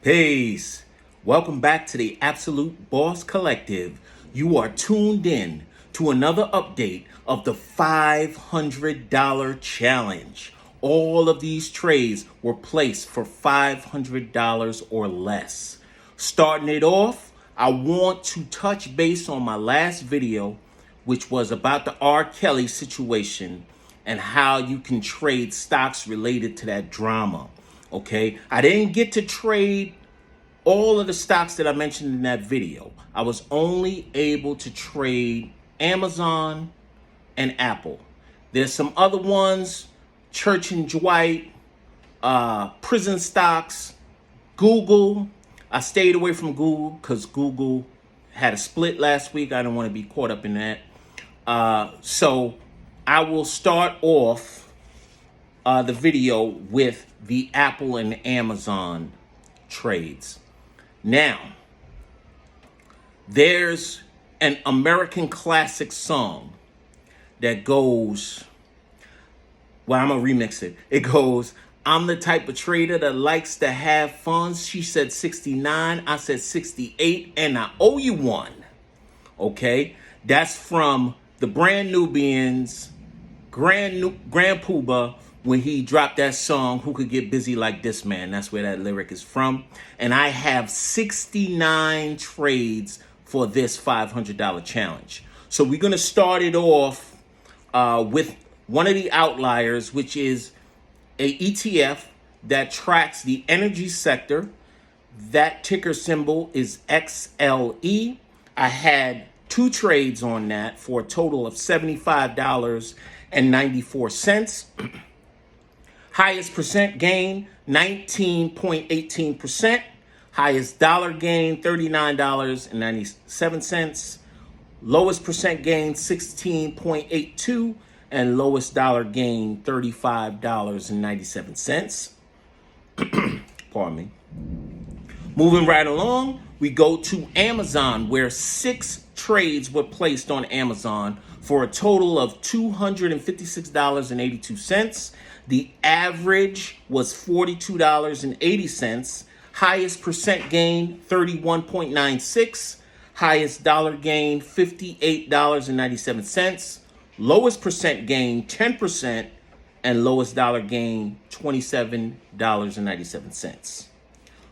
Peace. Welcome back to the Absolute Boss Collective. You are tuned in to another update of the $500 challenge. All of these trades were placed for $500 or less. Starting it off, I want to touch base on my last video, which was about the R.Kelly situation and how you can trade stocks related to that drama. Okay, I didn't get to trade all of the stocks that I mentioned in that video. I was only able to trade Amazon and Apple. There's some other ones, Church and Dwight, prison stocks, Google. I stayed away from Google because Google had a split last week. I don't want to be caught up in that. So I will start off the video with the Apple and Amazon trades. Now, there's an American classic song that goes, well, I'm going to remix it. It goes, I'm the type of trader that likes to have fun. She said 69, I said 68, and I owe you one. Okay? That's from the Brand Nubians, Grand Poobah, when he dropped that song, Who Could Get Busy Like This Man? That's where that lyric is from. And I have 69 trades for this $500 challenge. So we're going to start it off with one of the outliers, which is a ETF that tracks the energy sector. That ticker symbol is XLE. I had two trades on that for a total of $75.94. Highest percent gain, 19.18%. Highest dollar gain, $39.97. Lowest percent gain, 16.82. And lowest dollar gain, $35.97. Pardon me. Moving right along, we go to Amazon, where 6 trades were placed on Amazon for a total of $256.82. The average was $42.80. Highest percent gain, 31.96. Highest dollar gain, $58.97. Lowest percent gain, 10%. And lowest dollar gain, $27.97.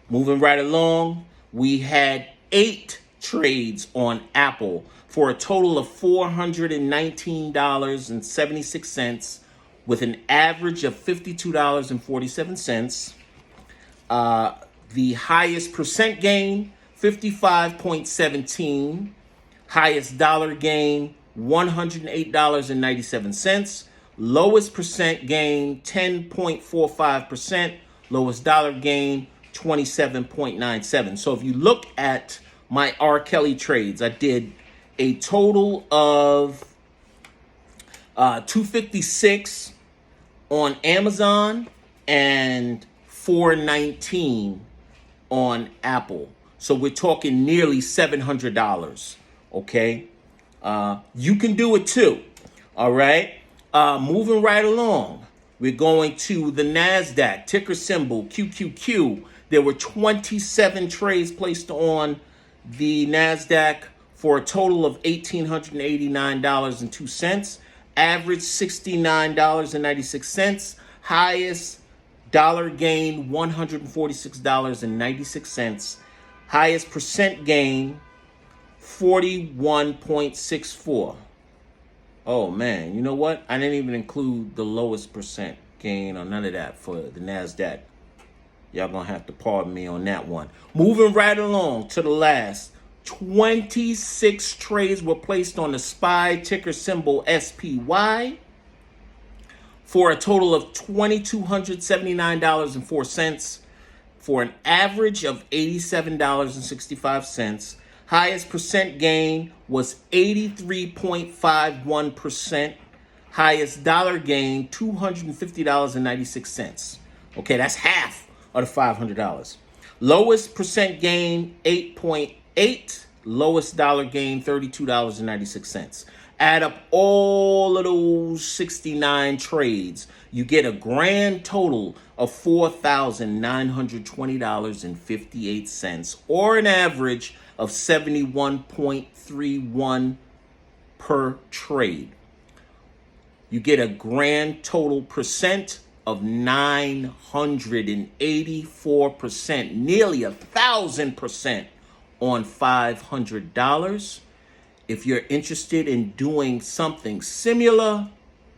Moving right along, we had 8 trades on Apple for a total of $419.76 with an average of $52.47. The highest percent gain, 55.17. Highest dollar gain, $108.97. Lowest percent gain, 10.45%. Lowest dollar gain, 27.97. So if you look at my R.Kelly trades, I did a total of 256 on Amazon and 419 on Apple. So we're talking nearly $700. Okay, you can do it too. All right. Moving right along, we're going to the NASDAQ, ticker symbol QQQ. There were 27 trades placed on the NASDAQ for a total of $1,889.02. Average $69.96. Highest dollar gain, $146.96. Highest percent gain, 41.64. Oh, man. You know what? I didn't even include the lowest percent gain or none of that for the NASDAQ. Y'all gonna have to pardon me on that one. Moving right along to the last. 26 trades were placed on the SPY, ticker symbol SPY, for a total of $2,279.04 for an average of $87.65. Highest percent gain was 83.51%. Highest dollar gain, $250.96. Okay, that's half of the $500. Lowest percent gain, 8.8. Lowest dollar gain, $32.96. Add up all of those 69 trades. You get a grand total of $4,920.58, or an average of 71.31 per trade. You get a grand total percent of 984%, nearly 1,000% on $500. If you're interested in doing something similar,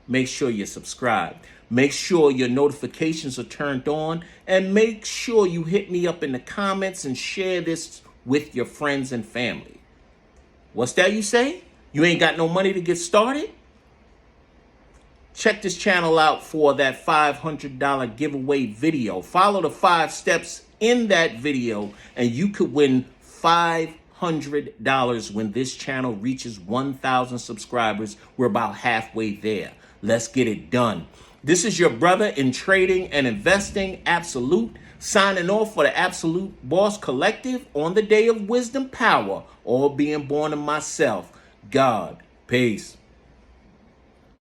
make sure you subscribe. Make sure your notifications are turned on, and make sure you hit me up in the comments and share this with your friends and family. What's that you say? You ain't got no money to get started? Check this channel out for that $500 giveaway video. Follow the 5 steps in that video, and you could win $500 when this channel reaches 1,000 subscribers. We're about halfway there. Let's get it done. This is your brother in trading and investing, Absolute, signing off for the Absolute Boss Collective on the day of wisdom power, all being born of myself, God. Peace.